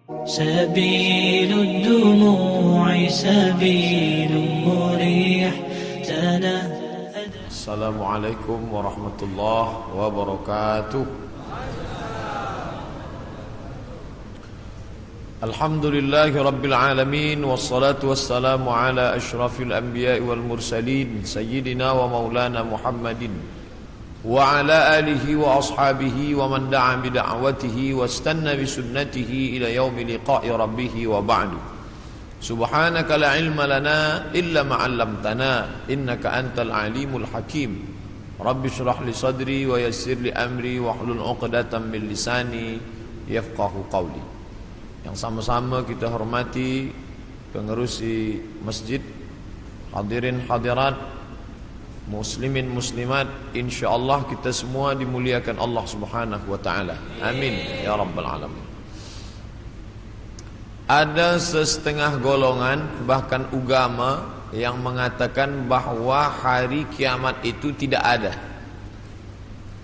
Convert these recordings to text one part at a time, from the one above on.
سبيل الدموع سبيل مريح. السلام عليكم ورحمة الله وبركاته. الحمد لله رب العالمين، والصلاة والسلام على أشرف الأنبياء والمرسلين سيدنا ومولانا محمد وعلى آله وأصحابه ومن دعا بدعوته واستنى بسنته إلى يوم لقاء ربه وبعد. سبحانك لا علم لنا إلا ما علمتنا إنك أنت العليم الحكيم. رب اشرح لي صدري ويسر لي أمري واحلل عقدة من لساني يفقه قولي. Yang sama-sama kita hormati pengerusi masjid, hadirin hadirat, muslimin muslimat, insyaallah kita semua dimuliakan Allah Subhanahu wa taala. Amin ya rabbal alamin. Ada setengah golongan bahkan agama yang mengatakan bahwa hari kiamat itu tidak ada,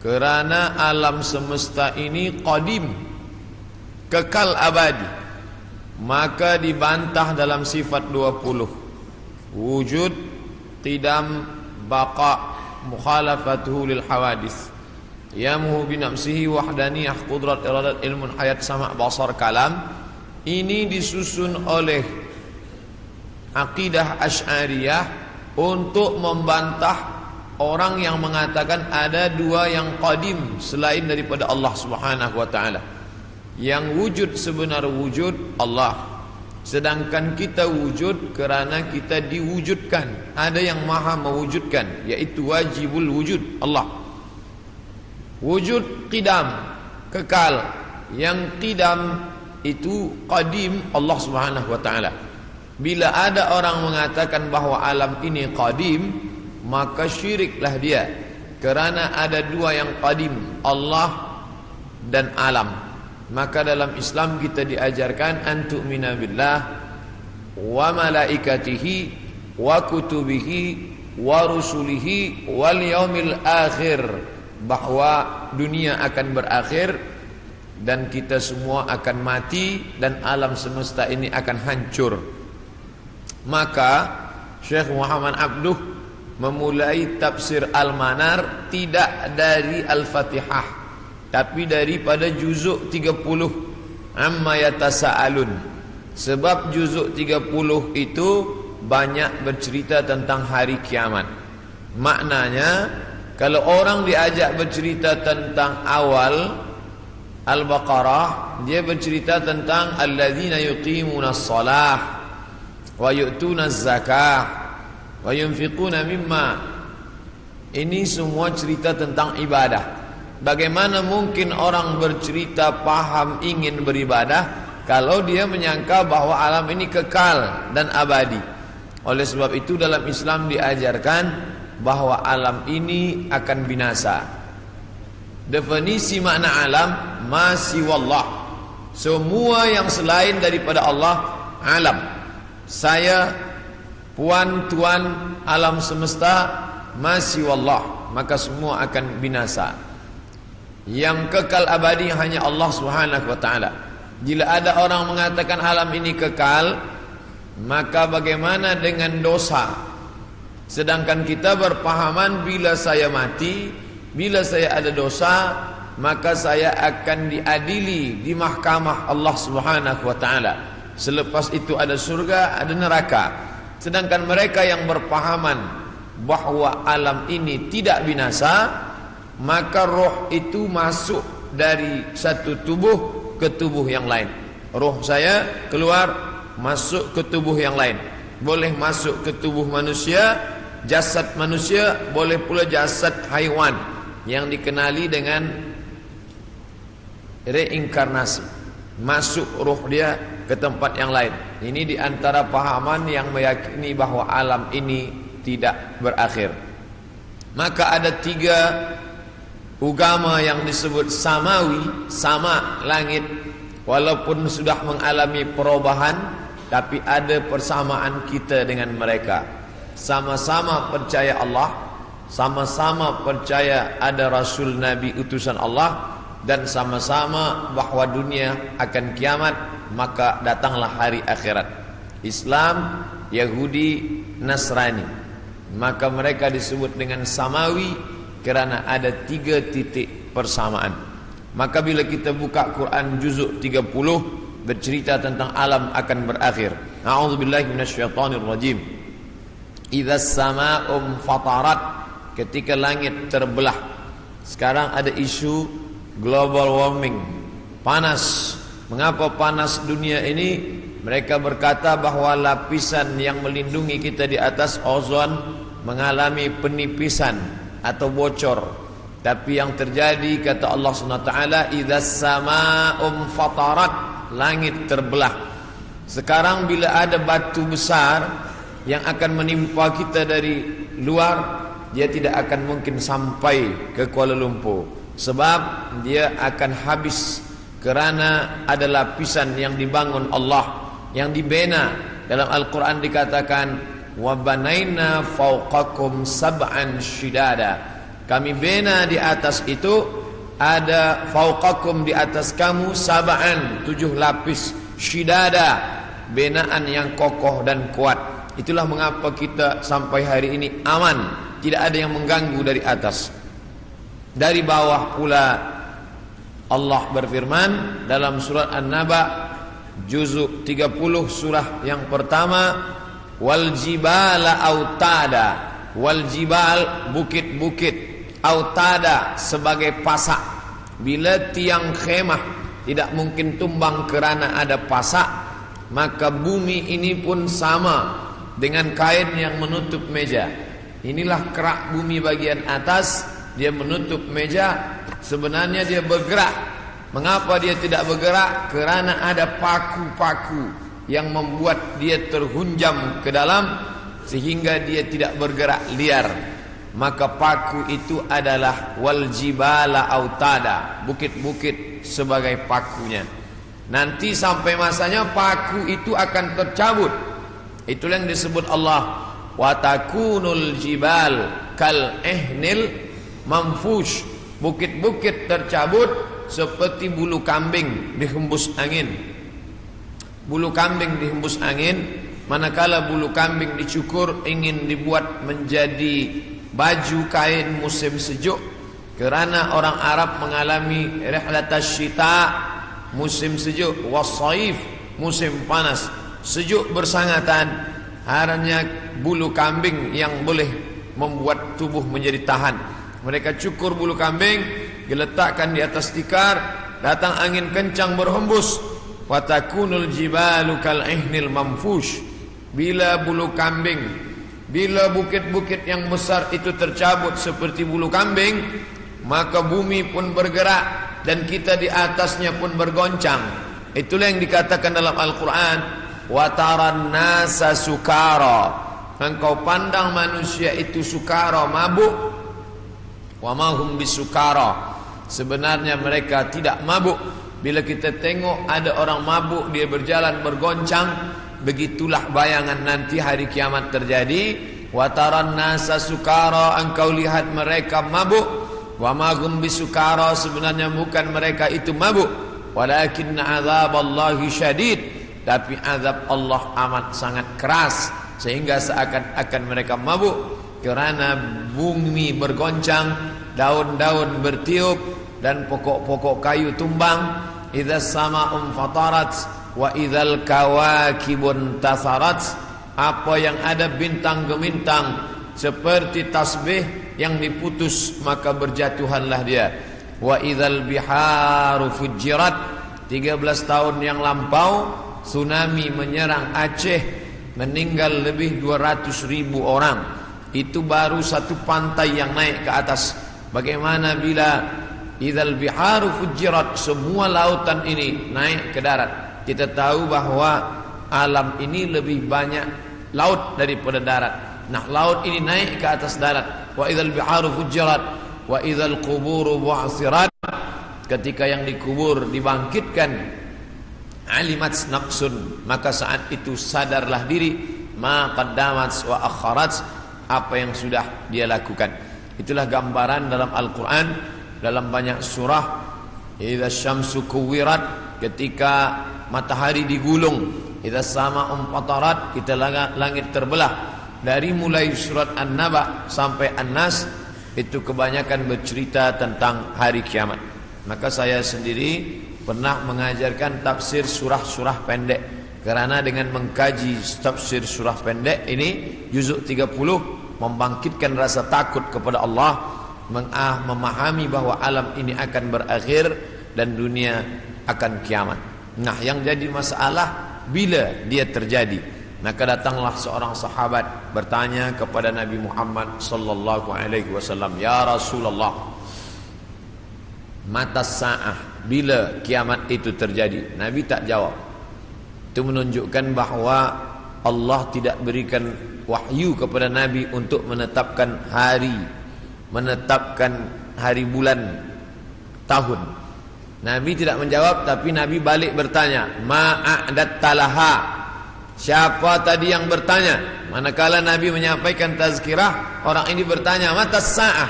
kerana alam semesta ini qadim, kekal abadi. Maka dibantah dalam sifat 20, wujud, qidam, baqa, mukhalafatuhu lil hawadis, yamuhu binafsihi, wahdaniyah, qudrat, iradat, ilmun, hayat, sama', basar, kalam. Ini disusun oleh akidah Asy'ariyah untuk membantah orang yang mengatakan ada dua yang qadim selain daripada Allah Subhanahu wa taala. Yang wujud sebenar wujud Allah, sedangkan kita wujud kerana kita diwujudkan. Ada yang maha mewujudkan, yaitu wajibul wujud Allah. Wujud qidam, kekal. Yang qidam itu qadim Allah Subhanahu wa taala. Bila ada orang mengatakan bahawa alam ini qadim, maka syiriklah dia, kerana ada dua yang qadim, Allah dan alam. Maka dalam Islam kita diajarkan antu'mina billah wa malaikatihi wa kutubihi wa rusulihi wal yaumil akhir, bahwa dunia akan berakhir dan kita semua akan mati dan alam semesta ini akan hancur. Maka Syekh Muhammad Abduh memulai tafsir Al-Manar tidak dari Al-Fatihah, tapi daripada juzuk 30 amma yatasaalun. Sebab juzuk 30 itu banyak bercerita tentang hari kiamat. Maknanya kalau orang diajak bercerita tentang awal Al-Baqarah, dia bercerita tentang alladzina yuqimunas shalah wa yu'tunaz zakah wa yunfiquna mimma. Ini semua cerita tentang ibadah. Bagaimana mungkin orang bercerita paham ingin beribadah kalau dia menyangka bahwa alam ini kekal dan abadi? Oleh sebab itu dalam Islam diajarkan bahwa alam ini akan binasa. Definisi makna alam, ma siwallah, semua yang selain daripada Allah alam. Saya, puan, tuan, alam semesta, ma siwallah, maka semua akan binasa. Yang kekal abadi hanya Allah Subhanahu wa taala. Bila ada orang mengatakan alam ini kekal, maka bagaimana dengan dosa? Sedangkan kita berpahaman bila saya mati, bila saya ada dosa, maka saya akan diadili di mahkamah Allah Subhanahu wa taala. Selepas itu ada surga, ada neraka. Sedangkan mereka yang berpahaman bahwa alam ini tidak binasa, maka roh itu masuk dari satu tubuh ke tubuh yang lain. Roh saya keluar masuk ke tubuh yang lain. Boleh masuk ke tubuh manusia, jasad manusia, boleh pula jasad haiwan yang dikenali dengan reinkarnasi. Masuk roh dia ke tempat yang lain. Ini di antara pahaman yang meyakini bahwa alam ini tidak berakhir. Maka ada tiga agama yang disebut samawi, sama langit, walaupun sudah mengalami perubahan, tapi ada persamaan kita dengan mereka. Sama-sama percaya Allah, sama-sama percaya ada Rasul Nabi utusan Allah, dan sama-sama bahwa dunia akan kiamat, maka datanglah hari akhirat. Islam, Yahudi, Nasrani, maka mereka disebut dengan samawi kerana ada 3 titik persamaan. Maka bila kita buka Quran juzuk 30 bercerita tentang alam akan berakhir. A'udzubillahi minasyaitonirrajim. Idzas samaa'u fatarat, ketika langit terbelah. Sekarang ada isu global warming, panas. Mengapa panas dunia ini? Mereka berkata bahawa lapisan yang melindungi kita di atas ozon mengalami penipisan atau bocor. Tapi yang terjadi, kata Allah SWT, idzas samaa'u fatarat, langit terbelah. Sekarang bila ada batu besar yang akan menimpa kita dari luar, dia tidak akan mungkin sampai ke Kuala Lumpur, sebab dia akan habis kerana ada lapisan yang dibangun Allah, yang dibina. Dalam Al-Quran dikatakan, wa banaina fawqakum sab'an shidada, kami bina di atas itu, ada fawqakum di atas kamu, sab'an 7 lapis, shidada binaan yang kokoh dan kuat. Itulah mengapa kita sampai hari ini aman, tidak ada yang mengganggu dari atas. Dari bawah pula Allah berfirman dalam surat An-Naba juzuk 30 surah yang pertama, wal jibala autada, wal jibal bukit-bukit, autada sebagai pasak. Bila tiang khemah tidak mungkin tumbang kerana ada pasak, maka bumi ini pun sama dengan kain yang menutup meja. Inilah kerak bumi bagian atas, dia menutup meja. Sebenarnya dia bergerak. Mengapa dia tidak bergerak? Kerana ada paku-paku yang membuat dia terhunjam ke dalam, sehingga dia tidak bergerak liar. Maka paku itu adalah wal jibala autada, bukit-bukit sebagai pakunya. Nanti sampai masanya paku itu akan tercabut. Itulah yang disebut Allah, wa takunul jibal kal ihnil manfush, bukit-bukit tercabut seperti bulu kambing dihembus angin. Bulu kambing dihembus angin, manakala bulu kambing dicukur ingin dibuat menjadi baju kain musim sejuk. Kerana orang Arab mengalami rihlatas syita, musim sejuk, wasaif, musim panas. Sejuk bersangatan, hanya bulu kambing yang boleh membuat tubuh menjadi tahan. Mereka cukur bulu kambing, diletakkan di atas tikar, datang angin kencang berhembus. Watakunul jibalu kal ihnil manfush. Bila bulu kambing, bila bukit-bukit yang besar itu tercabut seperti bulu kambing, maka bumi pun bergerak dan kita di atasnya pun bergoncang. Itulah yang dikatakan dalam Al-Quran, wa taran nasa sukara, engkau pandang manusia itu sukara, mabuk. Wa ma hum bisukara, sebenarnya mereka tidak mabuk. Bila kita tengok ada orang mabuk, dia berjalan bergoncang, begitulah bayangan nanti hari kiamat terjadi. Wa taran nasa sukara, engkau lihat mereka mabuk. Wa ma hum bisukara, sebenarnya bukan mereka itu mabuk. Walakinna azaballahi syadid, tapi azab Allah amat sangat keras, sehingga seakan-akan mereka mabuk. Kerana bumi bergoncang, daun-daun bertiup, dan pokok-pokok kayu tumbang. Idzas sama'u fatarat wa idzal kawakibun tasarat, apa yang ada bintang gemintang seperti tasbih yang diputus, maka berjatuhanlah dia. Wa idzal biharu fujirat, 13 tahun yang lampau tsunami menyerang Aceh, meninggal lebih 200.000 orang. Itu baru satu pantai yang naik ke atas. Bagaimana bila idzal biharu fujirat, semua lautan ini naik ke darat? Kita tahu bahawa alam ini lebih banyak laut daripada darat. Nah, laut ini naik ke atas darat. Wa idzal biharu fujirat wa idzal quburu bu'sirat, ketika yang dikubur dibangkitkan, alimat nafsun, maka saat itu sadarlah diri, ma qaddamat wa akharat, apa yang sudah dia lakukan. Itulah gambaran dalam Al-Quran, dalam banyak surah idza syamsu kuwirat, ketika matahari digulung, idza sama'u fatarat, kita langit terbelah. Dari mulai surat An-Naba sampai An-Nas itu kebanyakan bercerita tentang hari kiamat. Maka saya sendiri pernah mengajarkan tafsir surah-surah pendek, karena dengan mengkaji tafsir surah pendek ini juzuk 30 membangkitkan rasa takut kepada Allah, memahami bahwa alam ini akan berakhir dan dunia akan kiamat. Nah, yang jadi masalah bila dia terjadi. Maka datanglah seorang sahabat bertanya kepada Nabi Muhammad sallallahu alaihi wasallam, "Ya Rasulullah, mata sa'ah, bila kiamat itu terjadi?" Nabi tak jawab. Itu menunjukkan bahawa Allah tidak berikan wahyu kepada Nabi untuk menetapkan hari bulan, tahun. Nabi tidak menjawab, tapi Nabi balik bertanya, "Ma'adat talaha?" Siapa tadi yang bertanya? Manakala Nabi menyampaikan tazkirah, orang ini bertanya, "Mata sa'ah?"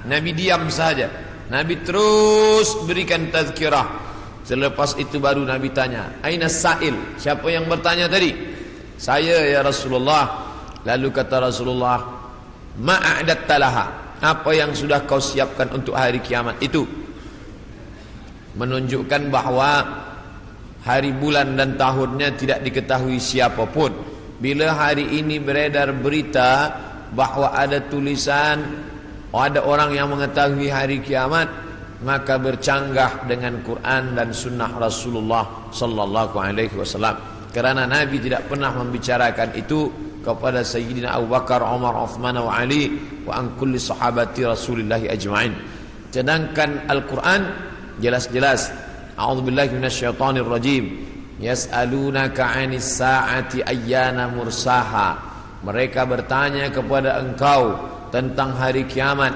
Nabi diam saja. Nabi terus berikan tazkirah. Selepas itu baru Nabi tanya, "Aina sa'il?" Siapa yang bertanya tadi? "Saya ya Rasulullah." Lalu kata Rasulullah, "Ma'adat talaha?" Apa yang sudah kau siapkan untuk hari kiamat itu? Menunjukkan bahawa hari bulan dan tahunnya tidak diketahui siapapun. Bila hari ini beredar berita bahawa ada tulisan, ada orang yang mengetahui hari kiamat, maka bercanggah dengan Quran dan sunnah Rasulullah sallallahu alaihi wasallam. Kerana Nabi tidak pernah membicarakan itu kepada Sayyidina Abu Bakar, Umar, Uthman wa Ali wa an kulli sahabati Rasulillah ajma'in. Sedangkan Al-Quran jelas-jelas, a'udzubillahi minasyaitonir rajim, yas'alunaka 'anis sa'ati ayyana mursaha. Mereka bertanya kepada engkau tentang hari kiamat,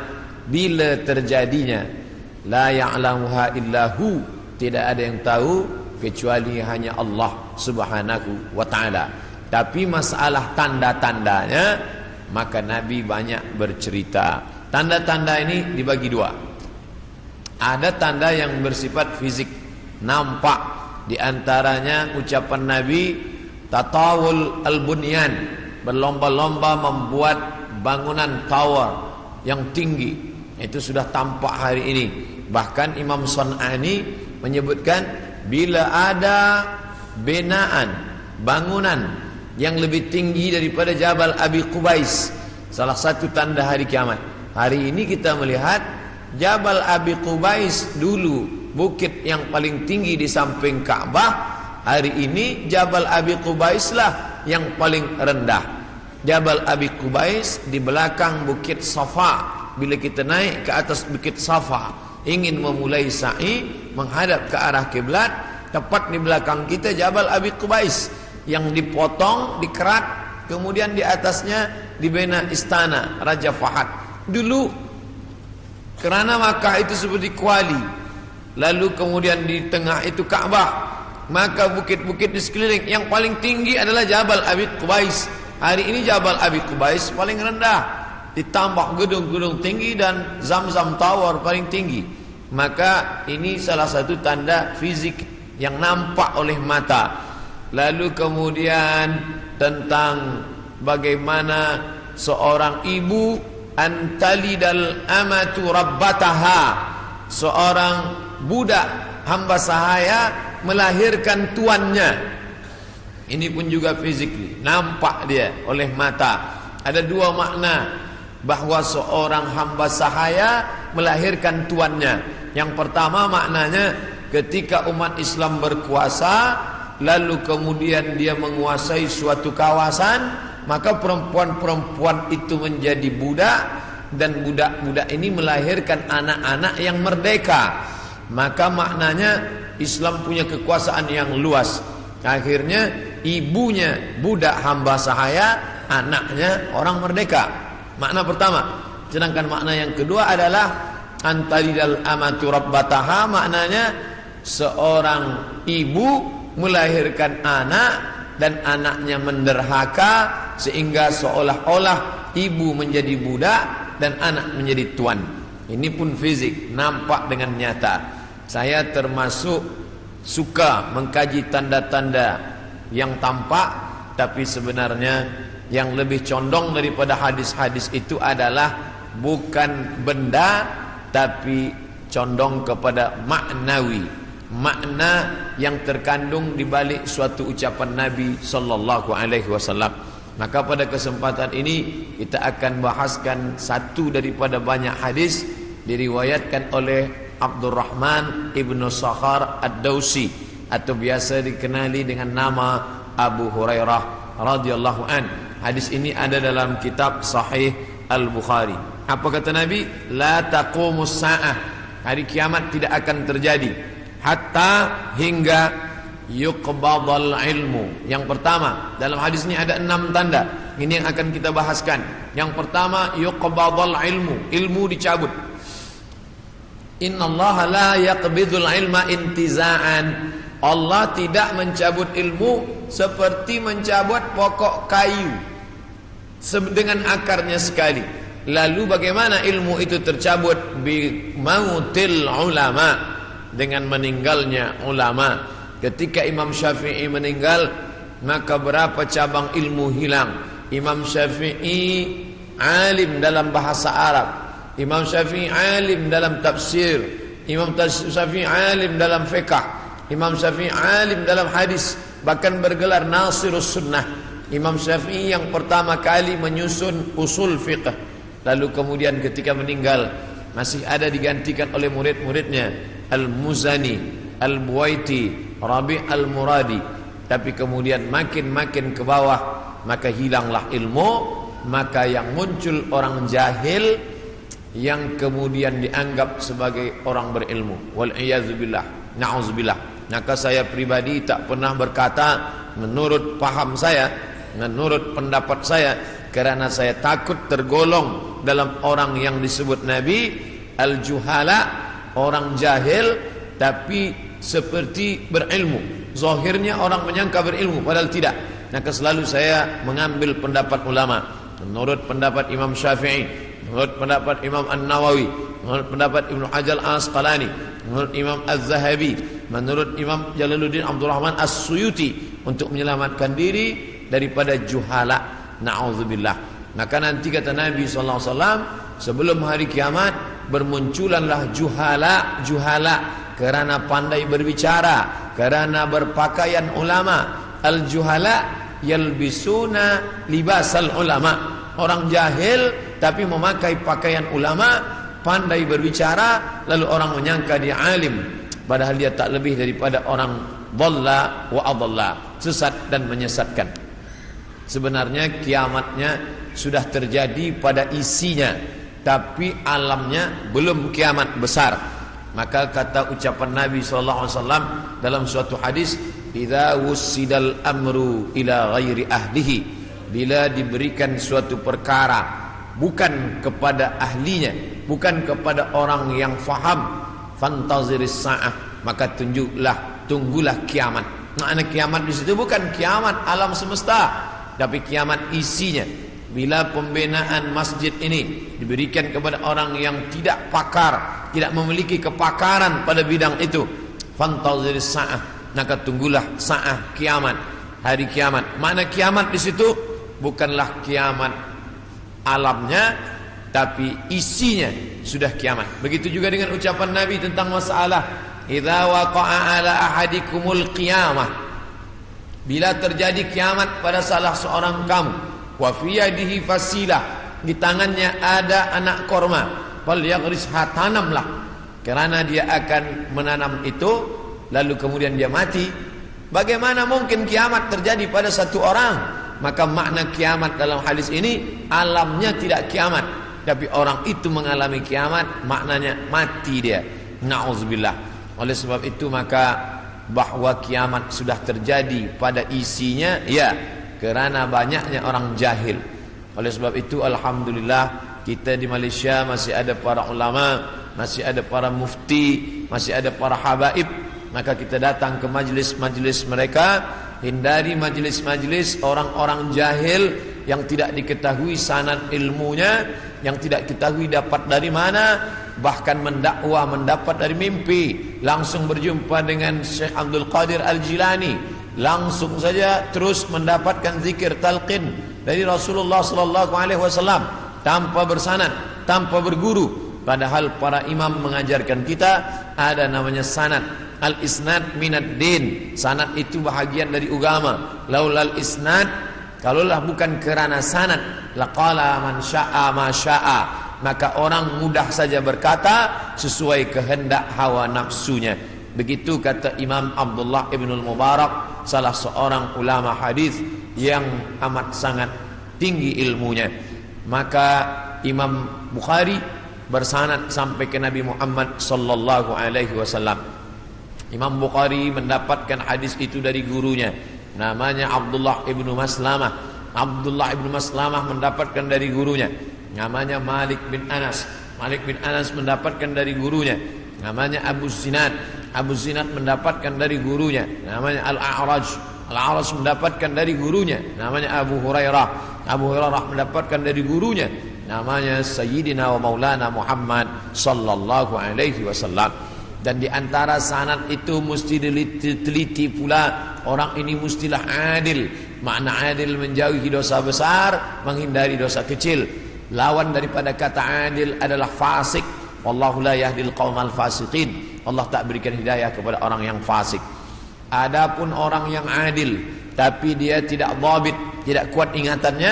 bila terjadinya. La ya'lamuha illahu, tidak ada yang tahu kecuali hanya Allah Subhanahu wa ta'ala. Tapi masalah tanda-tandanya, maka Nabi banyak bercerita. Tanda-tanda ini dibagi dua. Ada tanda yang bersifat fisik, nampak. Di antaranya ucapan Nabi, tatawul al-bunyan, berlomba-lomba membuat bangunan tower yang tinggi. Itu sudah tampak hari ini. Bahkan Imam Sun'ani menyebutkan, bila ada binaan, bangunan yang lebih tinggi daripada Jabal Abi Qubais, salah satu tanda hari kiamat. Hari ini kita melihat Jabal Abi Qubais dulu bukit yang paling tinggi di samping Ka'bah. Hari ini Jabal Abi Qubais lah yang paling rendah. Jabal Abi Qubais di belakang bukit Safa. Bila kita naik ke atas bukit Safa, ingin memulai sa'i menghadap ke arah kiblat, tepat di belakang kita Jabal Abi Qubais yang dipotong, dikerat, kemudian di atasnya dibina istana Raja Fahad. Dulu kerana Makkah itu seperti kuali, lalu kemudian di tengah itu Ka'bah, maka bukit-bukit di sekeliling yang paling tinggi adalah Jabal Abi Qubais. Hari ini Jabal Abi Qubais paling rendah, ditambah gedung-gedung tinggi dan Zamzam Tower paling tinggi. Maka ini salah satu tanda fisik yang nampak oleh mata. Lalu kemudian tentang bagaimana seorang ibu antalidal amatu rabbataha, seorang budak hamba sahaya melahirkan tuannya. Ini pun juga fisik, nampak dia oleh mata. Ada dua makna bahawa seorang hamba sahaya melahirkan tuannya. Yang pertama maknanya ketika umat Islam berkuasa, lalu kemudian dia menguasai suatu kawasan, maka perempuan-perempuan itu menjadi budak, dan budak-budak ini melahirkan anak-anak yang merdeka. Maka maknanya Islam punya kekuasaan yang luas. Akhirnya ibunya budak hamba sahaya, anaknya orang merdeka. Makna pertama. Sedangkan makna yang kedua adalah antalidal amatu rabbataha, maknanya seorang ibu melahirkan anak dan anaknya menderhaka, sehingga seolah-olah ibu menjadi budak dan anak menjadi tuan. Ini pun fisik, nampak dengan nyata. Saya termasuk suka mengkaji tanda-tanda yang tampak, tapi sebenarnya yang lebih condong daripada hadis-hadis itu adalah bukan benda, tapi condong kepada maknawi, makna yang terkandung di balik suatu ucapan Nabi sallallahu alaihi wasallam. Maka pada kesempatan ini kita akan bahaskan satu daripada banyak hadis diriwayatkan oleh Abdurrahman ibnu Sakhar ad-Dausi atau biasa dikenali dengan nama Abu Hurairah radhiyallahu an. Hadis ini ada dalam kitab Sahih Al-Bukhari. Apa kata Nabi? La taqumus sa'ah. Hari kiamat tidak akan terjadi hatta hingga yuqbadal ilmu. Yang pertama, dalam hadis ini ada 6 tanda. Ini yang akan kita bahaskan. Yang pertama, yuqbadal ilmu. Ilmu dicabut. Innallaha la yaqbidul ilma intiza'an. Allah tidak mencabut ilmu seperti mencabut pokok kayu dengan akarnya sekali. Lalu bagaimana ilmu itu tercabut? Bi mautil ulama, dengan meninggalnya ulama. Ketika Imam Syafi'i meninggal, maka berapa cabang ilmu hilang. Imam Syafi'i alim dalam bahasa Arab, Imam Syafi'i alim dalam tafsir, Imam Syafi'i alim dalam fiqh, Imam Syafi'i alim dalam hadis, bahkan bergelar Nasirus Sunnah. Imam Syafi'i yang pertama kali menyusun usul fiqh, lalu kemudian ketika meninggal masih ada digantikan oleh murid-muridnya, Al-Muzani, Al-Buwaiti, Rabi' Al-Muradi. Tapi kemudian makin ke bawah, maka hilanglah ilmu, maka yang muncul orang jahil yang kemudian dianggap sebagai orang berilmu. Wal'iyadzubillah, na'udzubillah. Maka saya pribadi tak pernah berkata menurut paham saya, menurut pendapat saya, karena saya takut tergolong dalam orang yang disebut Nabi al-juhala, orang jahil tapi seperti berilmu. Zahirnya orang menyangka berilmu padahal tidak. Maka selalu saya mengambil pendapat ulama. Menurut pendapat Imam Syafi'i, menurut pendapat Imam An-Nawawi, menurut pendapat Ibnu Hajar Al-Asqalani, menurut Imam Az-Zahabi, menurut Imam Jalaluddin Abdul Rahman As-Suyuti, untuk menyelamatkan diri daripada juhala. Na'udzubillah. Maka nanti kata Nabi SAW, sebelum hari kiamat bermunculanlah juhala karena pandai berbicara, karena berpakaian ulama. Al-juhala yalbisuna libasal ulama. Orang jahil tapi memakai pakaian ulama, pandai berbicara, lalu orang menyangka dia alim, padahal dia tak lebih daripada orang dhalla wa adalla, sesat dan menyesatkan. Sebenarnya kiamatnya sudah terjadi pada isinya, tapi alamnya belum kiamat besar. Maka kata ucapan Nabi SAW dalam suatu hadis, idza wussidal amru ila ghairi ahlihi, bila diberikan suatu perkara bukan kepada ahlinya, bukan kepada orang yang faham, fantaziris sa'ah, maka tunggulah kiamat. Makna kiamat di situ bukan kiamat alam semesta, tapi kiamat isinya. Bila pembinaan masjid ini diberikan kepada orang yang tidak pakar, tidak memiliki kepakaran pada bidang itu, fantaziris sa'ah, maka tunggulah sa'ah, kiamat, hari kiamat. Makna kiamat di situ bukanlah kiamat alamnya, tapi isinya sudah kiamat. Begitu juga dengan ucapan Nabi tentang masalah idza waqa'a ala ahadikumul qiyamah, bila terjadi kiamat pada salah seorang kamu, wa fi yadihi fasilah, di tangannya ada anak korma, fal yaghrisha, tanamlah, karena dia akan menanam itu, lalu kemudian dia mati. Bagaimana mungkin kiamat terjadi pada satu orang? Maka makna kiamat dalam hadis ini alamnya tidak kiamat, tapi orang itu mengalami kiamat, maknanya mati dia. Na'udzubillah. Oleh sebab itu maka bahwa kiamat sudah terjadi pada isinya, ya, kerana banyaknya orang jahil. Oleh sebab itu alhamdulillah kita di Malaysia masih ada para ulama, masih ada para mufti, masih ada para habaib. Maka kita datang ke majlis-majlis mereka, hindari majlis-majlis orang-orang jahil yang tidak diketahui sanad ilmunya, yang tidak diketahui dapat dari mana, bahkan mendakwah mendapat dari mimpi, langsung berjumpa dengan Syekh Abdul Qadir Al-Jilani, langsung saja terus mendapatkan zikir talqin dari Rasulullah sallallahu alaihi wasallam tanpa bersanad, tanpa berguru. Padahal para imam mengajarkan kita ada namanya sanad. Al-isnad minad din. Sanad itu bahagian dari agama. Laulal isnad, kalaulah bukan kerana sanad, laqala man syaa ma syaa, maka orang mudah saja berkata sesuai kehendak hawa nafsunya. Begitu kata Imam Abdullah Ibnul Mubarak, salah seorang ulama hadis yang amat sangat tinggi ilmunya. Maka Imam Bukhari bersanad sampai ke Nabi Muhammad sallallahu alaihi wasallam. Imam Bukhari mendapatkan hadis itu dari gurunya, namanya Abdullah ibnu Maslamah. Abdullah ibnu Maslamah mendapatkan dari gurunya, namanya Malik bin Anas. Malik bin Anas mendapatkan dari gurunya, namanya Abu Zinad. Abu Zinad mendapatkan dari gurunya, namanya Al-A'raj. Al-A'raj mendapatkan dari gurunya, namanya Abu Hurairah. Abu Hurairah mendapatkan dari gurunya, namanya Sayyidina wa Maulana Muhammad sallallahu alaihi wasallam. Dan di antara sanad itu mesti diteliti pula, orang ini mestilah adil. Makna adil menjauhi dosa besar, menghindari dosa kecil. Lawan daripada kata adil adalah fasik. Wallahu la yahdil qaumal fasiqin. Allah tak berikan hidayah kepada orang yang fasik. Adapun orang yang adil tapi dia tidak dhabit, tidak kuat ingatannya,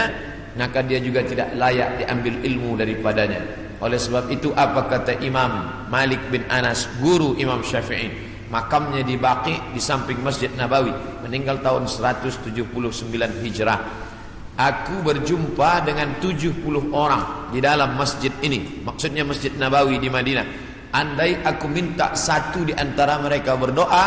maka dia juga tidak layak diambil ilmu daripadanya. Oleh sebab itu apa kata Imam Malik bin Anas, guru Imam Syafi'i? Makamnya di Baqi di samping Masjid Nabawi, meninggal tahun 179 Hijrah. Aku berjumpa dengan 70 orang di dalam masjid ini, maksudnya Masjid Nabawi di Madinah. Andai aku minta satu di antara mereka berdoa,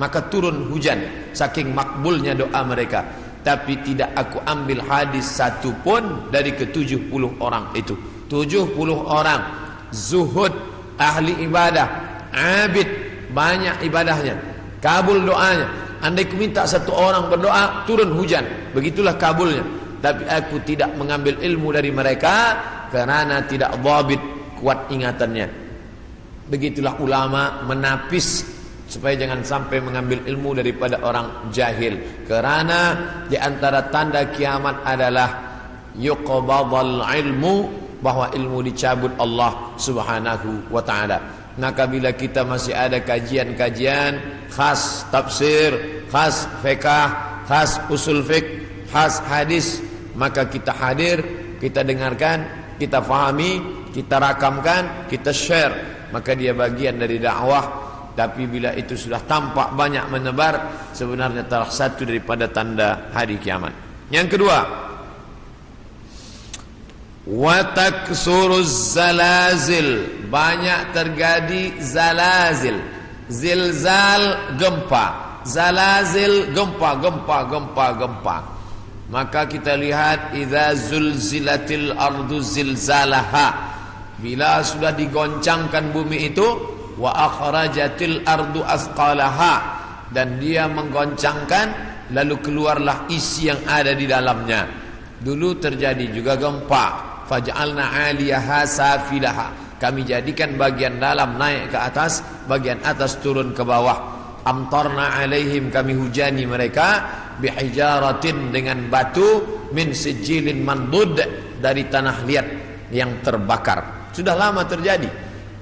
maka turun hujan, saking makbulnya doa mereka. Tapi tidak aku ambil hadis satu pun dari ke-70 orang itu. 70 orang zuhud, ahli ibadah, abid, banyak ibadahnya, kabul doanya. Andai ku minta satu orang berdoa, turun hujan, begitulah kabulnya. Tapi aku tidak mengambil ilmu dari mereka karena tidak dhabit, kuat ingatannya. Begitulah ulama menapis supaya jangan sampai mengambil ilmu daripada orang jahil. Kerana di antara tanda kiamat adalah yuqbadal ilmu, bahwa ilmu dicabut Allah subhanahu wa ta'ala. Maka bila kita masih ada kajian-kajian khas tafsir, khas fiqh, khas usul fiqh, khas hadis, maka kita hadir, kita dengarkan, kita fahami, kita rakamkan, kita share, maka dia bagian dari dakwah. Tapi bila itu sudah tampak banyak menebar, sebenarnya salah satu daripada tanda hari kiamat. Yang kedua, wa taksuruz zalazil, banyak terjadi zalazil. Zilzal, gempa. Zalazil, gempa. Maka kita lihat idza zulzilatil ardu zilzalaha, bila sudah digoncangkan bumi itu, wa akhrajatil ardu asqalaha, dan dia menggoncangkan lalu keluarlah isi yang ada di dalamnya. Dulu terjadi juga gempa, faj'alna 'aliyaha safilaha, kami jadikan bagian dalam naik ke atas, bagian atas turun ke bawah. Amtarna 'alaihim, kami hujani mereka, bihijaratin, dengan batu, min sijilin mandud, dari tanah liat yang terbakar. Sudah lama terjadi,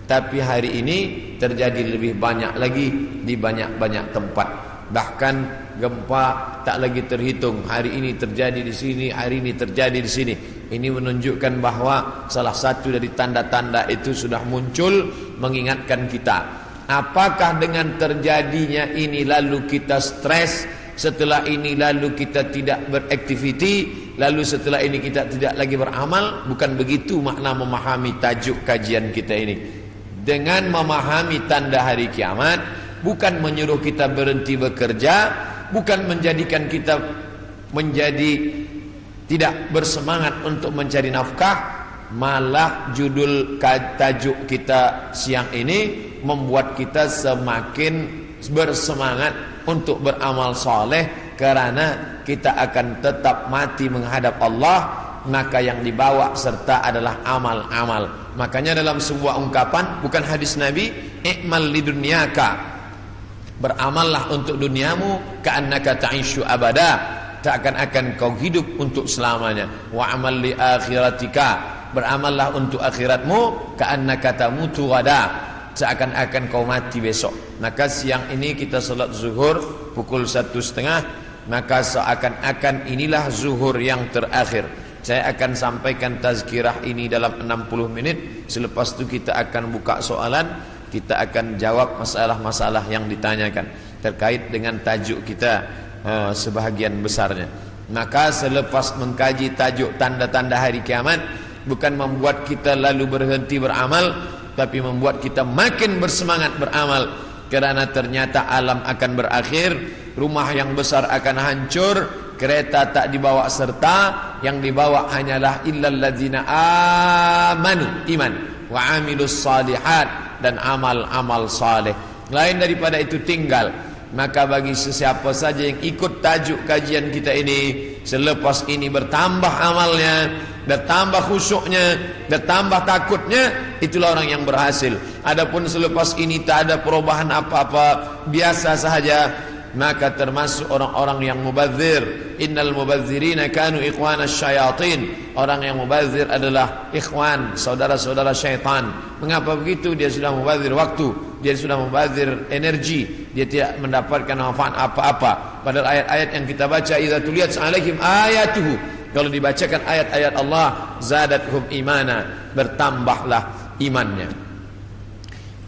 tapi hari ini terjadi lebih banyak lagi di banyak-banyak tempat. Bahkan gempa tak lagi terhitung. Hari ini terjadi di sini, hari ini terjadi di sini. Ini menunjukkan bahwa salah satu dari tanda-tanda itu sudah muncul mengingatkan kita. Apakah dengan terjadinya ini lalu kita stres, setelah ini lalu kita tidak beraktiviti, lalu setelah ini kita tidak lagi beramal? Bukan begitu makna memahami tajuk kajian kita ini. Dengan memahami tanda hari kiamat, bukan menyuruh kita berhenti bekerja, bukan menjadikan kita menjadi tidak bersemangat untuk mencari nafkah, malah judul tajuk kita siang ini membuat kita semakin bersemangat untuk beramal soleh, karena kita akan tetap mati menghadap Allah maka yang dibawa serta adalah amal-amal. Makanya dalam sebuah ungkapan, bukan hadis Nabi, i'mal lidunyaka, beramallah untuk duniamu, ka'annaka ta'ishu abada, seakan-akan kau hidup untuk selamanya. Wa amal li akhiratika, beramallah untuk akhiratmu, ka'annaka tamutu ghadan, seakan-akan kau mati besok. Maka siang ini kita salat zuhur pukul 1:30, maka seakan-akan inilah zuhur yang terakhir. Saya akan sampaikan tazkirah ini dalam 60 menit. Selepas itu kita akan buka soalan, kita akan jawab masalah-masalah yang ditanyakan terkait dengan tajuk kita sebahagian besarnya. Maka selepas mengkaji tajuk tanda-tanda hari kiamat, bukan membuat kita lalu berhenti beramal, tapi membuat kita makin bersemangat beramal. Kerana ternyata alam akan berakhir, rumah yang besar akan hancur, kereta tak dibawa serta, yang dibawa hanyalah illal ladzina amanu, iman, wa amilus salihat, dan amal-amal saleh. Lain daripada itu tinggal. Maka bagi sesiapa saja yang ikut tajuk kajian kita ini, selepas ini bertambah amalnya, bertambah khusyuknya, bertambah takutnya, itulah orang yang berhasil. Adapun selepas ini tak ada perubahan apa-apa, biasa sahaja, maka termasuk orang-orang yang mubadzir. Innal mubadzirina kanu ikhwanas syayatin. Orang yang mubadzir adalah ikhwan, saudara-saudara syaitan. Mengapa begitu? Dia sudah mubadzir waktu, dia sudah mubadzir energi, dia tidak mendapatkan manfaat apa-apa. Padahal ayat-ayat yang kita baca, idza tuliyat alaihim ayatuhu, kalau dibacakan ayat-ayat Allah, zadathum imana, bertambahlah imannya.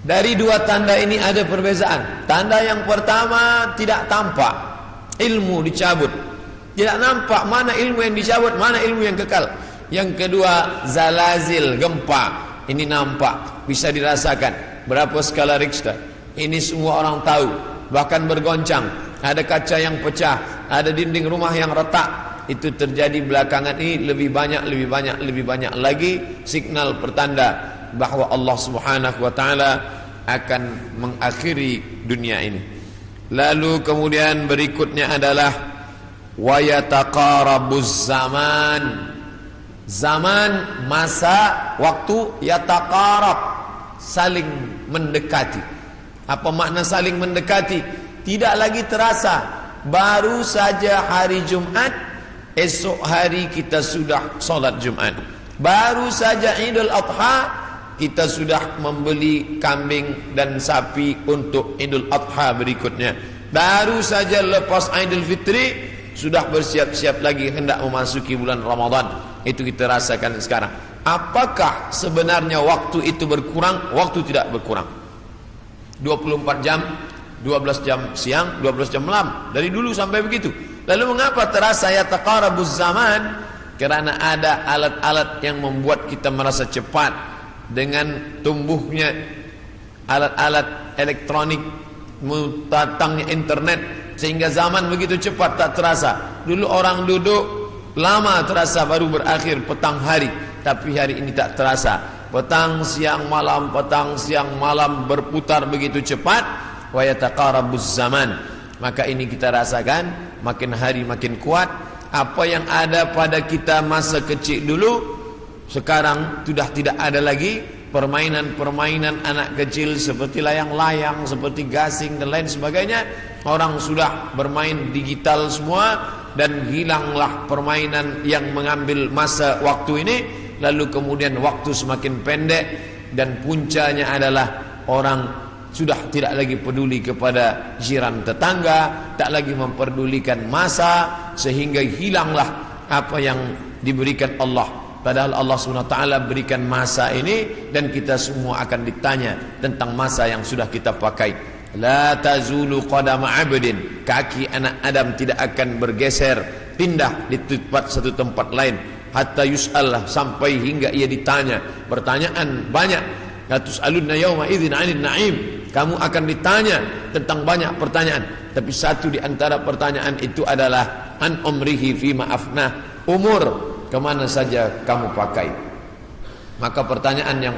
Dari dua tanda ini ada perbezaan. Tanda yang pertama, tidak tampak, ilmu dicabut. Tidak nampak mana ilmu yang dicabut, mana ilmu yang kekal. Yang kedua, zalazil, gempa. Ini nampak, bisa dirasakan. Berapa skala Richter? Ini semua orang tahu. Bahkan bergoncang, ada kaca yang pecah, ada dinding rumah yang retak. Itu terjadi belakangan ini, lebih banyak lagi signal pertanda bahwa Allah Subhanahu wa taala akan mengakhiri dunia ini. Lalu kemudian berikutnya adalah wa yataqarabuz zaman. Zaman, masa, waktu, yataqarab, saling mendekati. Apa makna saling mendekati? Tidak lagi terasa. Baru saja hari Jumat, esok hari kita sudah solat Jumat. Baru saja Idul Adha, kita sudah membeli kambing dan sapi untuk Idul Adha berikutnya. Baru saja lepas Idul Fitri, sudah bersiap-siap lagi hendak memasuki bulan Ramadan. Itu kita rasakan sekarang. Apakah sebenarnya waktu itu berkurang? Waktu tidak berkurang. 24 jam, 12 jam siang, 12 jam malam. Dari dulu sampai begitu. Lalu mengapa terasa yataqarabuz zaman? Kerana ada alat-alat yang membuat kita merasa cepat. Dengan tumbuhnya alat-alat elektronik, datangnya internet, sehingga zaman begitu cepat tak terasa. Dulu orang duduk lama terasa, baru berakhir petang hari. Tapi hari ini tak terasa. Petang siang malam berputar begitu cepat. Wa yataqarabuz zaman. Maka ini kita rasakan, makin hari makin kuat. Apa yang ada pada kita masa kecil dulu, sekarang sudah tidak ada lagi. Permainan-permainan anak kecil seperti layang-layang, seperti gasing dan lain sebagainya. Orang sudah bermain digital semua, dan hilanglah permainan yang mengambil masa waktu ini. Lalu kemudian waktu semakin pendek, dan puncanya adalah orang sudah tidak lagi peduli kepada jiran tetangga, tak lagi memperdulikan masa, sehingga hilanglah apa yang diberikan Allah. Padahal Allah SWT berikan masa ini, dan kita semua akan ditanya tentang masa yang sudah kita pakai. La tazulu qadama abdin, kaki anak Adam tidak akan bergeser, pindah di satu tempat lain, hatta yus'al, sampai hingga ia ditanya. Pertanyaan banyak. La tus'alunna yawma idzin 'anil na'im, kamu akan ditanya tentang banyak pertanyaan. Tapi satu di antara pertanyaan itu adalah an umrihi fima afnah, umur kemana saja kamu pakai. Maka pertanyaan yang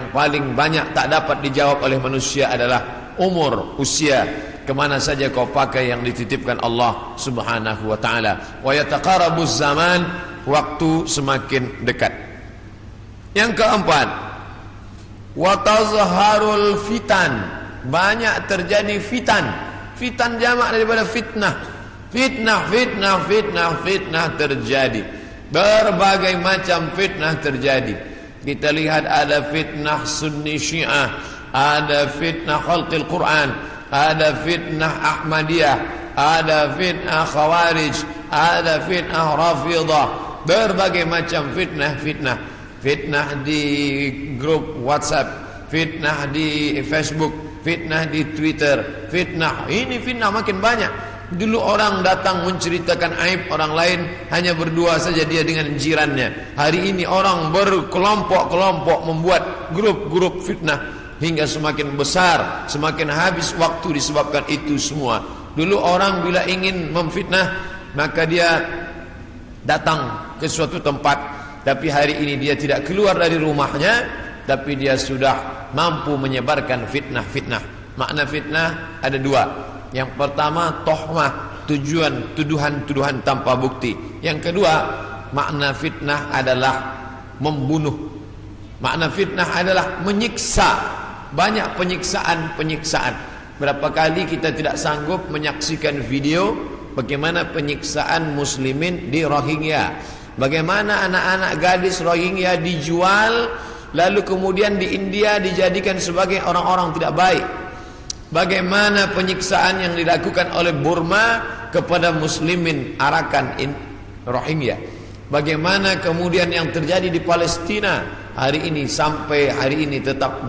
paling banyak tak dapat dijawab oleh manusia adalah umur, usia. kemana saja kau pakai yang dititipkan Allah subhanahu wa ta'ala. Wa yataqarabuz zaman, waktu semakin dekat. Yang keempat, wa tazharul fitan, banyak terjadi fitan. Fitan jamak daripada fitnah. Fitnah terjadi. Berbagai macam fitnah terjadi. Kita lihat ada fitnah Sunni Syiah, ada fitnah khalqil Quran, ada fitnah Ahmadiyah, ada fitnah Khawarij, ada fitnah Rafidah. Berbagai macam fitnah di grup WhatsApp, fitnah di Facebook, fitnah di Twitter, fitnah makin banyak. Dulu orang datang menceritakan aib orang lain, hanya berdua saja dia dengan jirannya. Hari ini orang berkelompok-kelompok membuat grup-grup fitnah, hingga semakin besar, semakin habis waktu disebabkan itu semua. Dulu orang bila ingin memfitnah, maka dia datang ke suatu tempat, tapi hari ini dia tidak keluar dari rumahnya, tapi dia sudah mampu menyebarkan fitnah. Makna fitnah ada dua. Yang pertama, tohmah, tuduhan tanpa bukti. Yang kedua, makna fitnah adalah membunuh. Makna fitnah adalah menyiksa. Banyak penyiksaan. Berapa kali kita tidak sanggup menyaksikan video bagaimana penyiksaan muslimin di Rohingya, bagaimana anak-anak gadis Rohingya dijual, lalu kemudian di India dijadikan sebagai orang-orang tidak baik. Bagaimana penyiksaan yang dilakukan oleh Burma kepada muslimin Arakan Rohingya. Bagaimana kemudian yang terjadi di Palestina hari ini, sampai hari ini tetap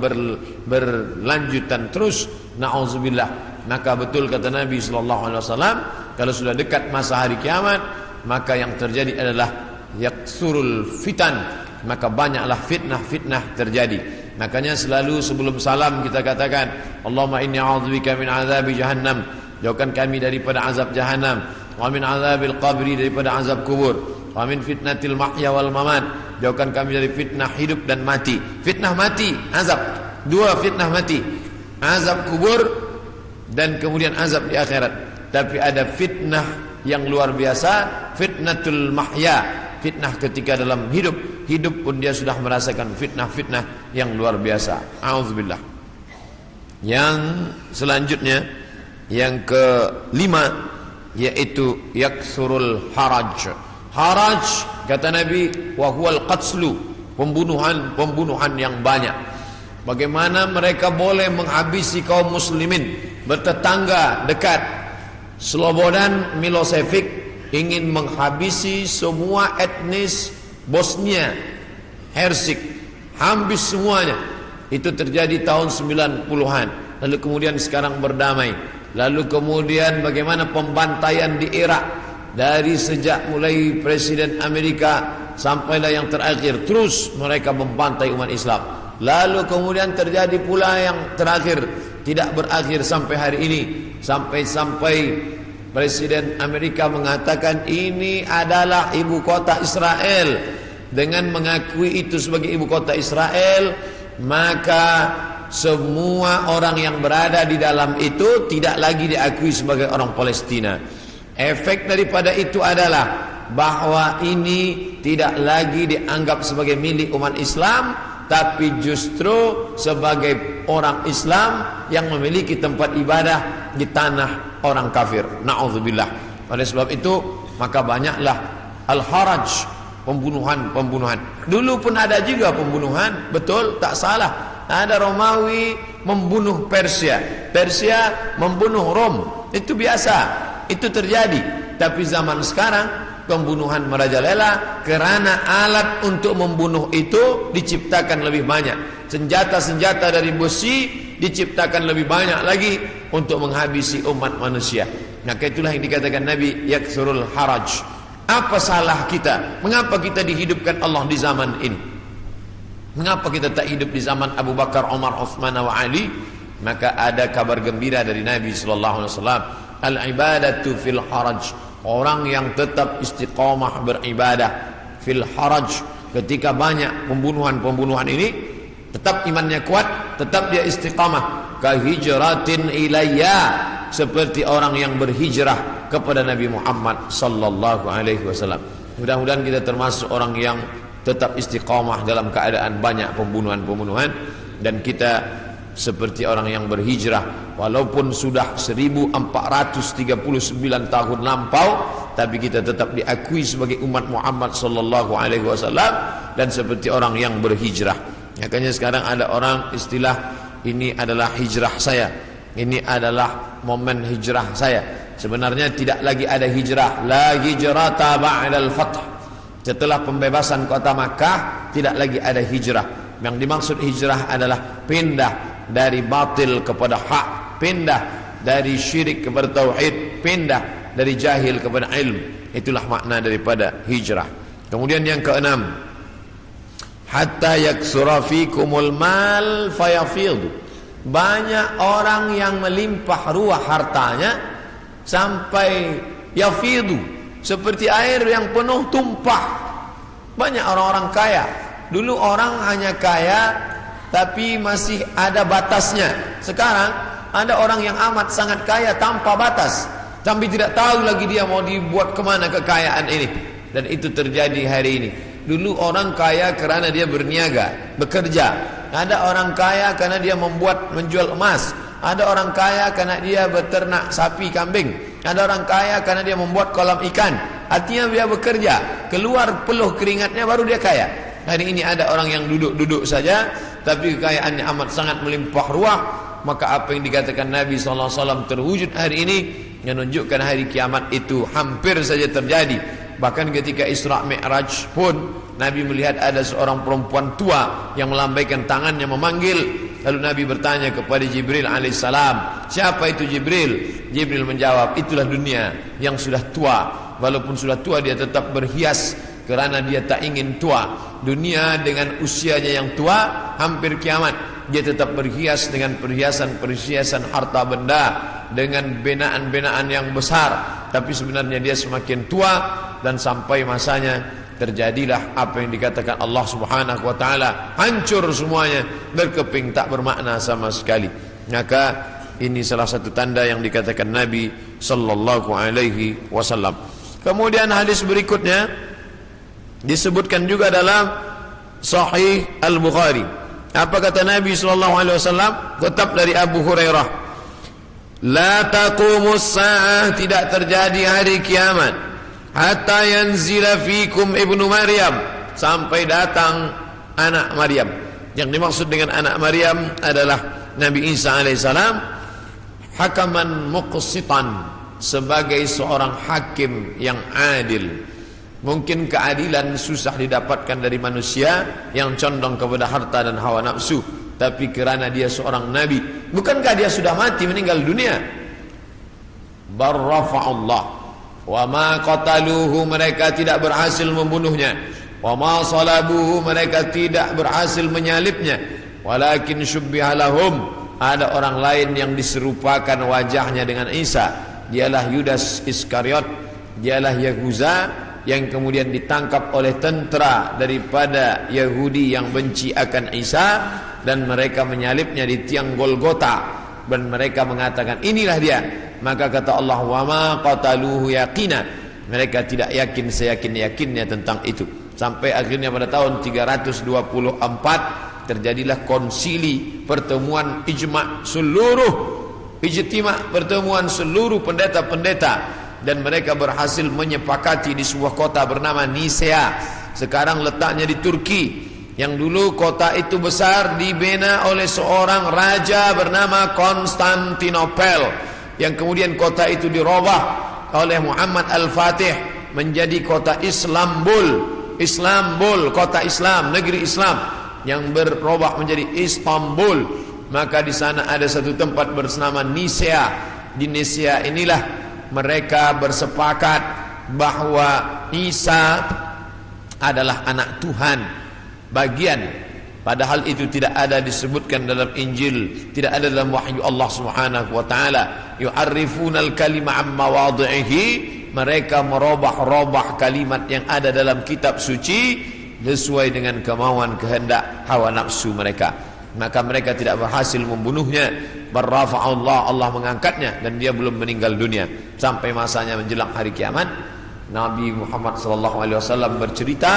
berlanjutan terus. Na'udzubillah. Maka betul kata Nabi SAW, kalau sudah dekat masa hari kiamat, maka yang terjadi adalah yaksurul fitan, maka banyaklah fitnah terjadi. Makanya selalu sebelum salam kita katakan, Allahumma inni a'udzubika min azabi jahannam, jauhkan kami daripada azab jahannam, wa min azabil qabri, daripada azab kubur, wa min fitnatil mahya wal mamat, jauhkan kami dari fitnah hidup dan mati. Fitnah mati, azab. Dua fitnah mati, azab kubur dan kemudian azab di akhirat. Tapi ada fitnah yang luar biasa, fitnatul mahya, fitnah ketika dalam hidup pun dia sudah merasakan fitnah yang luar biasa. A'udzubillah. Yang selanjutnya, yang kelima, yaitu yaksurul haraj. Haraj kata Nabi, wa huwal qatslu, pembunuhan yang banyak. Bagaimana mereka boleh menghabisi kaum muslimin bertetangga dekat. Slobodan Milosevic ingin menghabisi semua etnis Bosnia Hersek, habis semuanya. Itu terjadi tahun 90-an. Lalu kemudian sekarang berdamai. Lalu kemudian bagaimana pembantaian di Irak, dari sejak mulai Presiden Amerika sampailah yang terakhir, terus mereka membantai umat Islam. Lalu kemudian terjadi pula yang terakhir, tidak berakhir sampai hari ini, sampai Presiden Amerika mengatakan ini adalah ibu kota Israel. Dengan mengakui itu sebagai ibu kota Israel, maka semua orang yang berada di dalam itu tidak lagi diakui sebagai orang Palestina. Efek daripada itu adalah bahwa ini tidak lagi dianggap sebagai milik umat Islam, tapi justru sebagai orang Islam yang memiliki tempat ibadah di tanah orang kafir. Na'udzubillah. Oleh sebab itu, maka banyaklah al-haraj, pembunuhan. Dulu pun ada juga pembunuhan, betul, tak salah. Ada Romawi membunuh Persia membunuh Rom, itu biasa, itu terjadi. Tapi zaman sekarang pembunuhan merajalela karena alat untuk membunuh itu diciptakan lebih banyak. Senjata-senjata dari besi diciptakan lebih banyak lagi untuk menghabisi umat manusia. Maka itulah yang dikatakan Nabi, yaksurul haraj. Apa salah kita? Mengapa kita dihidupkan Allah di zaman ini? Mengapa kita tak hidup di zaman Abu Bakar, Umar, Uthman wa Ali? Maka ada kabar gembira dari Nabi SAW. Al-ibadatu fil haraj. Orang yang tetap istiqamah beribadah fil haraj, ketika banyak pembunuhan ini, tetap imannya kuat, tetap dia istiqamah. Kahijratin ilayya, seperti orang yang berhijrah kepada Nabi Muhammad sallallahu alaihi wasallam. Mudah-mudahan kita termasuk orang yang tetap istiqamah dalam keadaan banyak pembunuhan-pembunuhan, dan kita seperti orang yang berhijrah walaupun sudah 1439 tahun lampau, tapi kita tetap diakui sebagai umat Muhammad sallallahu alaihi wasallam dan seperti orang yang berhijrah. Makanya sekarang ada orang istilah, ini adalah hijrah saya, ini adalah momen hijrah saya. Sebenarnya tidak lagi ada hijrah, la hijrata ba'dal fath. Setelah pembebasan kota Makkah tidak lagi ada hijrah. Yang dimaksud hijrah adalah pindah dari batil kepada hak, pindah dari syirik kepada tauhid, pindah dari jahil kepada ilmu. Itulah makna daripada hijrah. Kemudian yang keenam, hatta yaksura fikumul mal fayafidhu. Banyak orang yang melimpah ruah hartanya sampai yafidhu, seperti air yang penuh tumpah. Banyak orang-orang kaya. Dulu orang hanya kaya tapi masih ada batasnya. Sekarang ada orang yang amat sangat kaya tanpa batas, tapi tidak tahu lagi dia mau dibuat kemana kekayaan ini. Dan itu terjadi hari ini. Dulu orang kaya karena dia berniaga, bekerja. Ada orang kaya karena dia menjual emas. Ada orang kaya karena dia beternak sapi, kambing. Ada orang kaya karena dia membuat kolam ikan. Artinya dia bekerja, keluar peluh keringatnya baru dia kaya. Hari ini ada orang yang duduk-duduk saja tapi kekayaannya amat sangat melimpah ruah. Maka apa yang dikatakan Nabi SAW terwujud hari ini, menunjukkan hari kiamat itu hampir saja terjadi. Bahkan ketika Isra Mi'raj pun Nabi melihat ada seorang perempuan tua yang melambaikan tangannya memanggil. Lalu Nabi bertanya kepada Jibril alaihissalam, siapa itu Jibril? Jibril menjawab, itulah dunia yang sudah tua. Walaupun sudah tua dia tetap berhias karena dia tak ingin tua. Dunia dengan usianya yang tua, hampir kiamat, dia tetap berhias dengan perhiasan-perhiasan harta benda, dengan binaan-binaan yang besar. Tapi sebenarnya dia semakin tua, dan sampai masanya terjadilah apa yang dikatakan Allah Subhanahu wa taala, hancur semuanya, berkeping tak bermakna sama sekali. Maka ini salah satu tanda yang dikatakan Nabi sallallahu alaihi wasallam. Kemudian hadis berikutnya disebutkan juga dalam Sahih Al-Bukhari. Apa kata Nabi sallallahu alaihi wasallam? Kutip dari Abu Hurairah, la taqumus saah, tidak terjadi hari kiamat hatta yanzila fikum ibnu Maryam, sampai datang anak Maryam. Yang dimaksud dengan anak Maryam adalah Nabi Isa alaihissalam, hakaman muqsitan, sebagai seorang hakim yang adil. Mungkin keadilan susah didapatkan dari manusia yang condong kepada harta dan hawa nafsu, tapi kerana dia seorang nabi, bukankah dia sudah mati, meninggal dunia? Barrafa'ullah wa ma qataluhu, mereka tidak berhasil membunuhnya. Wa ma salabuhu, mereka tidak berhasil menyalibnya. Walakin syubbiha lahum, ada orang lain yang diserupakan wajahnya dengan Isa. Dialah Yudas Iskariot, dialah Yahuza yang kemudian ditangkap oleh tentara daripada Yahudi yang benci akan Isa, dan mereka menyalibnya di tiang Golgota, dan mereka mengatakan inilah dia. Maka kata Allah, wa ma qataluhu yaqina, mereka tidak yakin seyakin-yakinnya tentang itu. Sampai akhirnya pada tahun 324 terjadilah konsili, pertemuan ijma' pertemuan seluruh pendeta-pendeta, dan mereka berhasil menyepakati di sebuah kota bernama Nisea. Sekarang letaknya di Turki. Yang dulu kota itu besar, dibina oleh seorang raja bernama Konstantinopel, yang kemudian kota itu dirubah oleh Muhammad Al-Fatih menjadi kota Islambul, kota Islam, negeri Islam, yang berubah menjadi Istanbul. Maka di sana ada satu tempat bernama Nisea. Di Nisea inilah mereka bersepakat bahwa Isa adalah anak Tuhan bagian, padahal itu tidak ada disebutkan dalam Injil, tidak ada dalam wahyu Allah Subhanahu wa taala. Yu'arrifunal kalima amma wadhihi, mereka merubah-rubah kalimat yang ada dalam kitab suci sesuai dengan kemauan kehendak hawa nafsu mereka. maka mereka tidak berhasil membunuhnya. Barrafa'allah, Allah mengangkatnya dan dia belum meninggal dunia sampai masanya menjelang hari kiamat. Nabi Muhammad SAW bercerita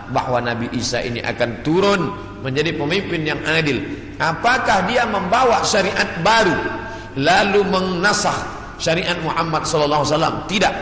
bahwa Nabi Isa ini akan turun menjadi pemimpin yang adil. Apakah dia membawa syariat baru lalu menasakh syariat Muhammad SAW? Tidak.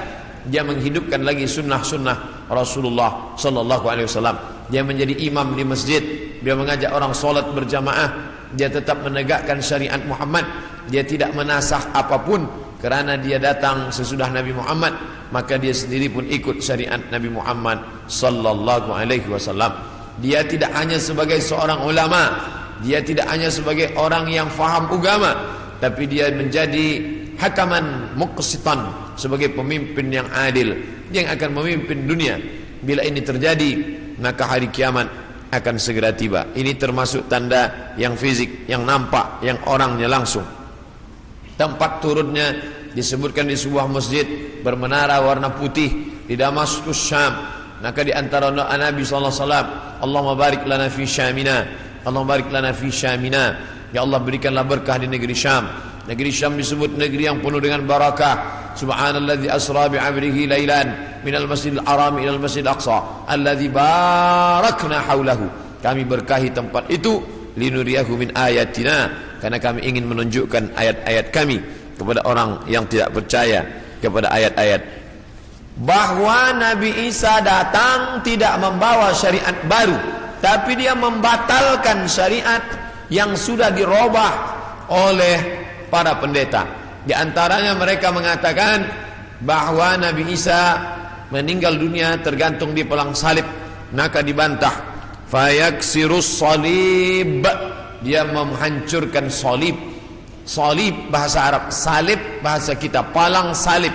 Dia menghidupkan lagi sunnah-sunnah Rasulullah SAW. Dia menjadi imam di masjid, dia mengajak orang solat berjamaah, dia tetap menegakkan syariat Muhammad. Dia tidak menasakh apapun, kerana dia datang sesudah Nabi Muhammad, maka dia sendiri pun ikut syariat Nabi Muhammad sallallahu alaihi wasallam. Dia tidak hanya sebagai seorang ulama, dia tidak hanya sebagai orang yang faham agama, tapi dia menjadi hakaman muqsitan, sebagai pemimpin yang adil yang akan memimpin dunia. Bila ini terjadi, maka hari kiamat akan segera tiba. Ini termasuk tanda yang fisik, yang nampak, yang orangnya langsung. Tempat turunnya disebutkan di sebuah masjid bermenara warna putih di Damaskus, Syam. Maka di antara doa Nabi sallallahu alaihi wasallam, Allahumma barik lana fi Syamina, Allahumma barik lana fi Syamina. Ya Allah, berikanlah berkah di negeri Syam. Negeri Syam disebut negeri yang penuh dengan barakah. Subhanalladzi asra bi 'abdihi lailan minal masjidil haram ilal masjidil aqsa alladzi barakna haulahu. Kami berkahi tempat itu linuriyahu min ayatina, karena kami ingin menunjukkan ayat-ayat kami kepada orang yang tidak percaya kepada ayat-ayat. Bahwa Nabi Isa datang tidak membawa syariat baru, tapi dia membatalkan syariat yang sudah dirubah oleh para pendeta. Di antaranya mereka mengatakan bahwa Nabi Isa meninggal dunia tergantung di pelang salib, maka dibantah. Fayaksirus salib, dia menghancurkan salib. Salib bahasa Arab, salib bahasa kita, palang salib.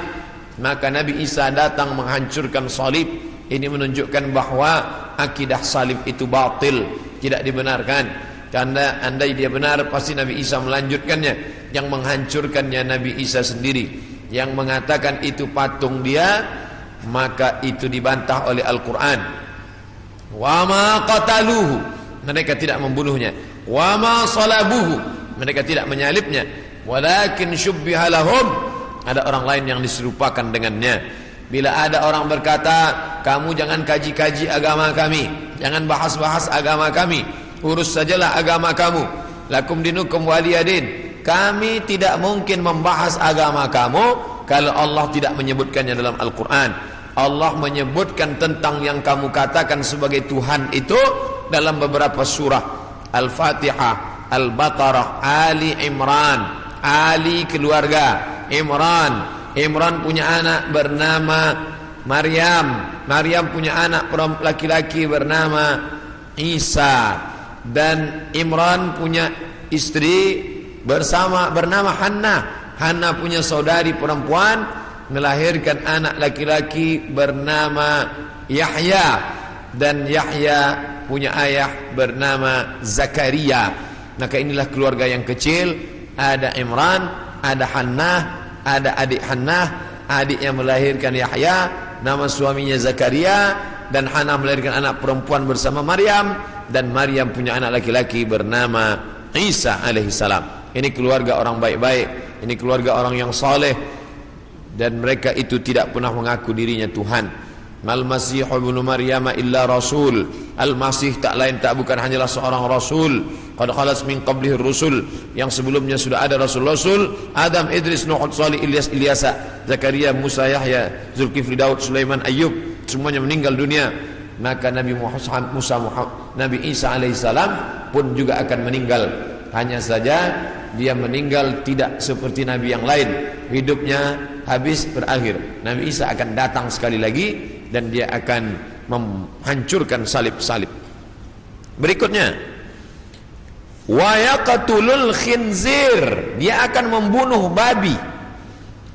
Maka Nabi Isa datang menghancurkan salib. Ini menunjukkan bahwa akidah salib itu batil, tidak dibenarkan. Karena andai dia benar, pasti Nabi Isa melanjutkannya. Yang menghancurkannya Nabi Isa sendiri. Yang mengatakan itu patung dia, maka itu dibantah oleh Al-Quran. Wa ma qataluhu, mereka tidak membunuhnya. Wa ma salabuhu, mereka tidak menyalibnya. Walakin syubbiha lahum, ada orang lain yang diserupakan dengannya. Bila ada orang berkata, kamu jangan kaji-kaji agama kami, jangan bahas-bahas agama kami, urus sajalah agama kamu. Lakum dinukum waliyadin. Kami tidak mungkin membahas agama kamu kalau Allah tidak menyebutkannya dalam Al-Quran. Allah menyebutkan tentang yang kamu katakan sebagai Tuhan itu dalam beberapa surah. Al-Fatihah, Al-Baqarah, Ali Imran. Ali keluarga, Imran punya anak bernama Maryam. Maryam punya anak laki-laki bernama Isa. Dan Imran punya istri bernama Hannah. Hannah punya saudari perempuan, melahirkan anak laki-laki bernama Yahya. Dan Yahya punya ayah bernama Zakaria. Maka inilah keluarga yang kecil. Ada Imran, ada Hannah, ada adik Hannah, adik yang melahirkan Yahya, nama suaminya Zakaria. Dan Hannah melahirkan anak perempuan bersama Maryam. Dan Maryam punya anak laki-laki bernama Isa alaihissalam. Ini keluarga orang baik-baik, ini keluarga orang yang saleh, dan mereka itu tidak pernah mengaku dirinya Tuhan. Mal Masih ibnu Maryam illa rasul. Al-Masih tak lain tak bukan hanyalah seorang rasul. Qad khalas min qablihi rusul, yang sebelumnya sudah ada rasul-rasul. Adam, Idris, Nuh, Salih, Ilyas, Ilyasa, Zakaria, Musa, Yahya, Zulkifli, Daud, Sulaiman, Ayyub, semuanya meninggal dunia. Maka Nabi Isa alaihissalam pun juga akan meninggal. Hanya saja dia meninggal tidak seperti Nabi yang lain, hidupnya habis berakhir. Nabi Isa akan datang sekali lagi dan dia akan menghancurkan salib-salib. Berikutnya, wa yaqtulul khinzir, dia akan membunuh babi.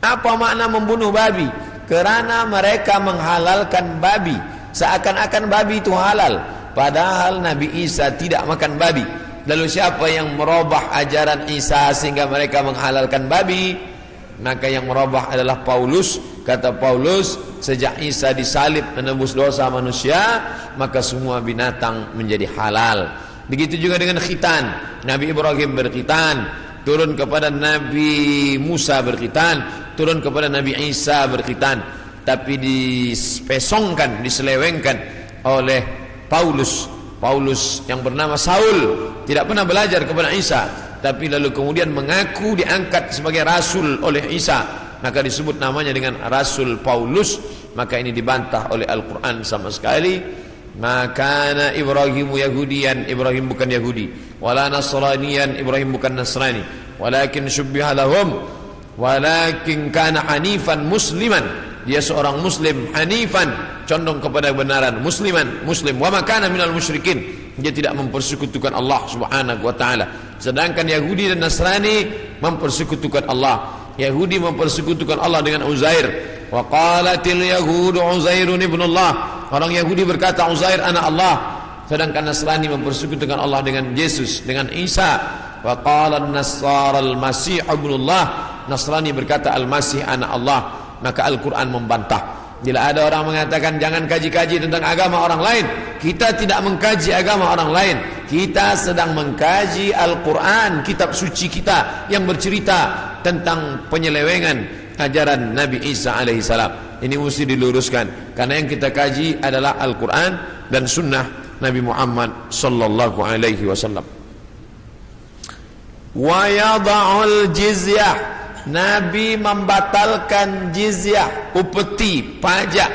Apa makna membunuh babi? Kerana mereka menghalalkan babi, seakan-akan babi itu halal, padahal Nabi Isa tidak makan babi. Lalu siapa yang merubah ajaran Isa sehingga mereka menghalalkan babi? Maka yang merubah adalah Paulus. Kata Paulus, sejak Isa disalib menembus dosa manusia, maka semua binatang menjadi halal. Begitu juga dengan khitan. Nabi Ibrahim berkhitan, turun kepada Nabi Musa berkhitan, turun kepada Nabi Isa berkhitan, tapi dispesongkan, diselewengkan oleh Paulus yang bernama Saul, tidak pernah belajar kepada Isa, tapi lalu kemudian mengaku diangkat sebagai rasul oleh Isa, maka disebut namanya dengan Rasul Paulus. Maka ini dibantah oleh Al-Quran sama sekali. Maka Ibrahimu Yahudian, Ibrahim bukan Yahudi, wala Nasranian, Ibrahim bukan Nasrani, walakin syubbiha lahum, walakin kana hanifan musliman, dia seorang muslim, hanifan, condong kepada kebenaran, musliman, muslim, wa ma kana minal musyrikin, dia tidak mempersekutukan Allah Subhanahu wa taala. Sedangkan Yahudi dan Nasrani mempersekutukan Allah. Yahudi mempersekutukan Allah dengan Uzair. Wa qalatil yahudu Uzairun ibnullah, orang Yahudi berkata Uzair anak Allah, sedangkan Nasrani mempersekutukan Allah dengan Yesus, dengan Isa. Wa qala an-nasara al-masih ibnullah, Nasrani berkata Al-Masih anak Allah. Maka Al-Quran membantah. Bila ada orang mengatakan jangan kaji-kaji tentang agama orang lain, kita tidak mengkaji agama orang lain, kita sedang mengkaji Al-Quran, kitab suci kita yang bercerita tentang penyelewengan ajaran Nabi Isa alaihissalam. Ini mesti diluruskan, karena yang kita kaji adalah Al-Quran dan Sunnah Nabi Muhammad sallallahu alaihi wasallam. Wa yada'ul jizyah, Nabi membatalkan jizyah, upeti, pajak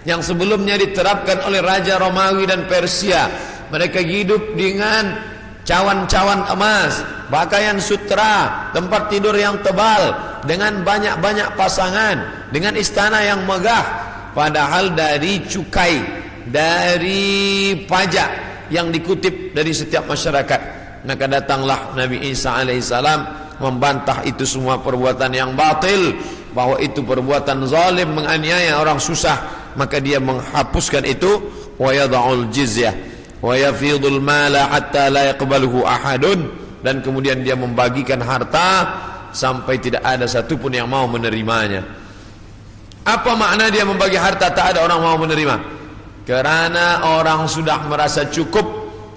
yang sebelumnya diterapkan oleh Raja Romawi dan Persia. Mereka hidup dengan cawan-cawan emas, pakaian sutra, tempat tidur yang tebal, dengan banyak-banyak pasangan, dengan istana yang megah. Padahal dari cukai, dari pajak yang dikutip dari setiap masyarakat. Maka datanglah Nabi Isa alaihissalam membantah itu semua perbuatan yang batil, bahwa itu perbuatan zalim, menganiaya orang susah. Maka dia menghapuskan itu, wa yada'ul jizyah wa yafidul mala hatta la yaqbaluhu ahadun, dan kemudian dia membagikan harta sampai tidak ada satupun yang mau menerimanya. Apa makna dia membagi harta tak ada orang mau menerima? Karena orang sudah merasa cukup,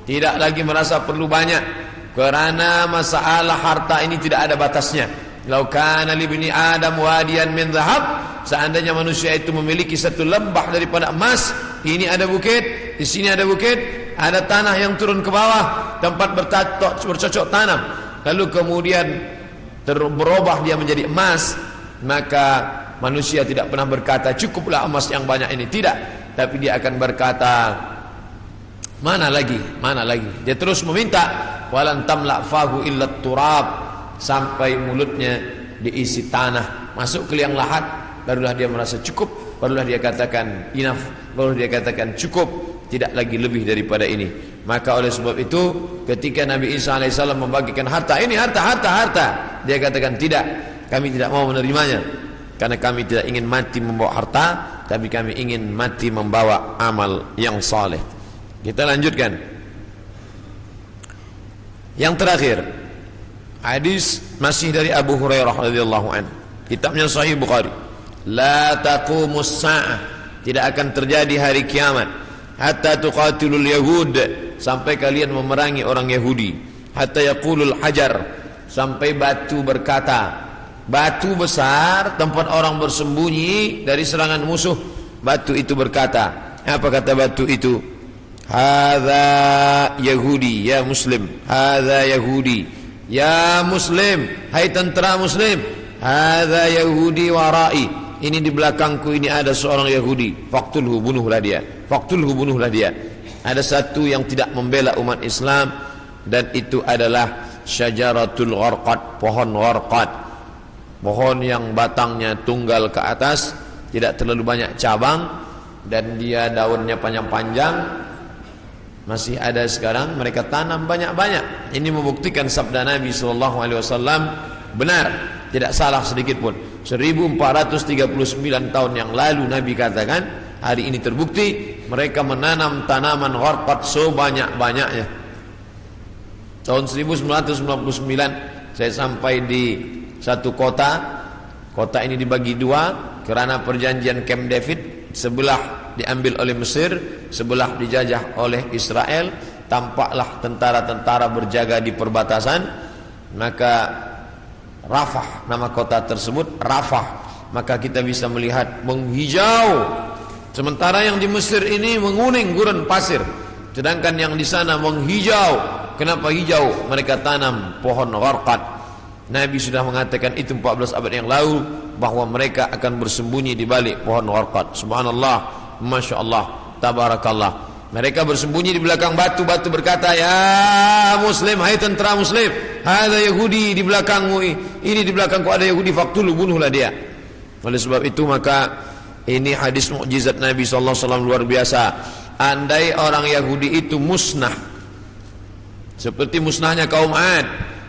tidak lagi merasa perlu banyak. Karena masalah harta ini tidak ada batasnya. Lau kana libni Adam wadiyan min dhahab, seandainya manusia itu memiliki satu lembah daripada emas, ini ada bukit, di sini ada bukit, ada tanah yang turun ke bawah, tempat bercocok tanam, lalu kemudian berubah dia menjadi emas, maka manusia tidak pernah berkata cukuplah emas yang banyak ini, tidak, tapi dia akan berkata mana lagi, mana lagi. Dia terus meminta, walan tamla fahu illa turab, sampai mulutnya diisi tanah, masuk ke liang lahat, barulah dia merasa cukup, barulah dia katakan enough, barulah dia katakan cukup, tidak lagi lebih daripada ini. Maka oleh sebab itu ketika Nabi Isa alaihissalam membagikan harta, ini harta, dia katakan tidak, kami tidak mau menerimanya, karena kami tidak ingin mati membawa harta, tapi kami ingin mati membawa amal yang saleh. Kita lanjutkan. Yang terakhir, hadis masih dari Abu Hurairah radhiyallahu anhu, kitabnya Sahih Bukhari. La taqumus sa'ah, tidak akan terjadi hari kiamat, hatta tuqatilul yahud, sampai kalian memerangi orang Yahudi, hatta yaqulul hajar, sampai batu berkata, batu besar tempat orang bersembunyi dari serangan musuh, batu itu berkata, apa kata batu itu? Hadza Yahudi ya Muslim, hadza Yahudi ya Muslim, hai tentara Muslim, hadza Yahudi warai, ini di belakangku ini ada seorang Yahudi, faqtulhu, bunuhlah dia, faqtulhu, bunuhlah dia. Ada satu yang tidak membela umat Islam, dan itu adalah syajaratul gharqad, pohon gharqad, pohon yang batangnya tunggal ke atas, tidak terlalu banyak cabang, dan dia daunnya panjang-panjang. Masih ada sekarang, mereka tanam banyak-banyak. Ini membuktikan sabda Nabi SAW benar, tidak salah sedikit pun. 1439 tahun yang lalu Nabi katakan, hari ini terbukti mereka menanam tanaman gharqad sebanyak-banyaknya. Tahun 1999 saya sampai di satu kota. Kota ini dibagi dua karena perjanjian Camp David. Sebelah diambil oleh Mesir, sebelah dijajah oleh Israel. tampaklah tentara-tentara berjaga di perbatasan, maka Rafah, nama kota tersebut Rafah, maka kita bisa melihat menghijau. Sementara yang di Mesir ini menguning gurun pasir, sedangkan yang di sana menghijau. Kenapa hijau? Mereka tanam pohon gharqad. Nabi sudah mengatakan itu 14 abad yang lalu, bahwa mereka akan bersembunyi di balik pohon gharqad. Subhanallah, Masya Allah, Tabarakallah. Mereka bersembunyi di belakang batu-batu, berkata, "Ya Muslim, hai tentara Muslim, ada Yahudi di belakangmu, ini di belakangku ada Yahudi, faktulu, bunuhlah dia." Oleh sebab itu maka ini hadis mukjizat Nabi SAW luar biasa. Andai orang Yahudi itu musnah, seperti musnahnya kaum Ad,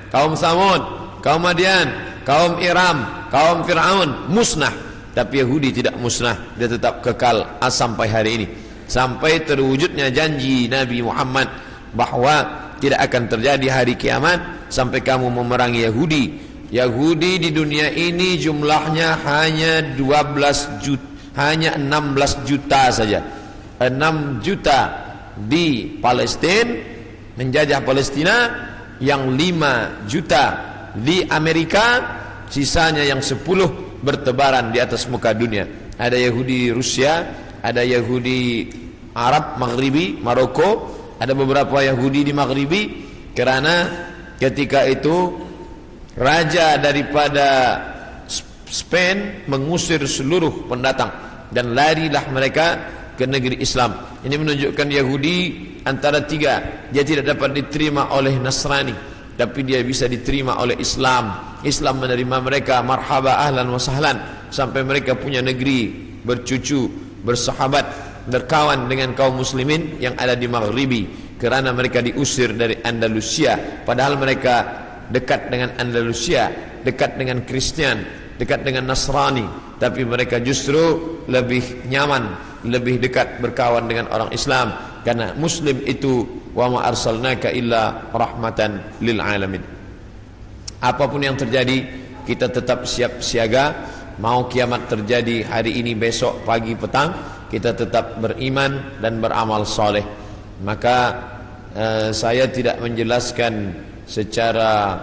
kaum Samud, kaum Madian, kaum Iram, kaum Fir'aun, musnah. Tapi Yahudi tidak musnah, dia tetap kekal sampai hari ini, sampai terwujudnya janji Nabi Muhammad bahwa tidak akan terjadi hari kiamat sampai kamu memerangi Yahudi. Yahudi di dunia ini jumlahnya hanya 16 juta saja. 6 juta di Palestina, menjajah Palestina, yang 5 juta di Amerika, sisanya yang 10 bertebaran di atas muka dunia. Ada Yahudi Rusia, ada Yahudi Arab Maghribi, Maroko, ada beberapa Yahudi di Maghribi, karena ketika itu raja daripada Spain mengusir seluruh pendatang dan larilah mereka ke negeri Islam. Ini menunjukkan Yahudi antara tiga, dia tidak dapat diterima oleh Nasrani, tapi dia bisa diterima oleh Islam. Islam menerima mereka, marhaba, ahlan wa sahlan, sampai mereka punya negeri, bercucu, bersahabat, berkawan dengan kaum muslimin yang ada di Maghribi, kerana mereka diusir dari Andalusia. Padahal mereka dekat dengan Andalusia, dekat dengan Kristian, dekat dengan Nasrani, tapi mereka justru lebih nyaman, lebih dekat berkawan dengan orang Islam, karena Muslim itu wa ma arsalnaka illa rahmatan lil alamin. Apapun yang terjadi, kita tetap siap siaga. Mau kiamat terjadi hari ini, besok, pagi, petang, kita tetap beriman dan beramal soleh. Maka saya tidak menjelaskan secara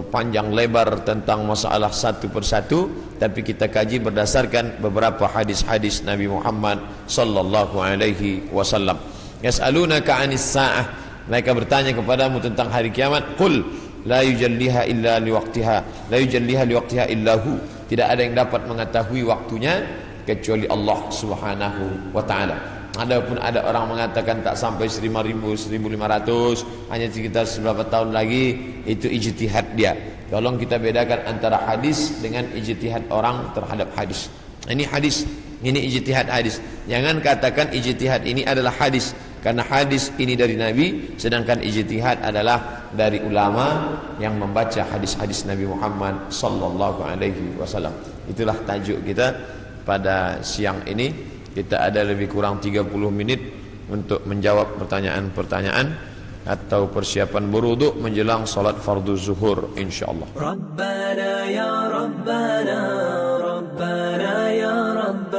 panjang lebar tentang masalah satu persatu, tapi kita kaji berdasarkan beberapa hadis-hadis Nabi Muhammad sallallahu alaihi wasallam. Yas'alunaka 'anis sa'ah, mereka bertanya kepadamu tentang hari kiamat. Qul la yujalliha illa liwaqtiha, la yujalliha liwaqtiha illa hu, tidak ada yang dapat mengetahui waktunya kecuali Allah Subhanahu wa taala. Adapun ada orang mengatakan tak sampai 1500, hanya sekitar beberapa tahun lagi, itu ijtihad dia. Tolong kita bedakan antara hadis dengan ijtihad orang terhadap hadis. Ini hadis, ini ijtihad hadis. Jangan katakan ijtihad ini adalah hadis, karena hadis ini dari Nabi, sedangkan ijtihad adalah dari ulama yang membaca hadis-hadis Nabi Muhammad sallallahu alaihi wasallam. Itulah tajuk kita pada siang ini. Kita ada lebih kurang 30 menit untuk menjawab pertanyaan-pertanyaan atau persiapan berwudu menjelang salat fardu zuhur insyaallah. Rabbana ya Rabbana, Rabbana ya Rabbana.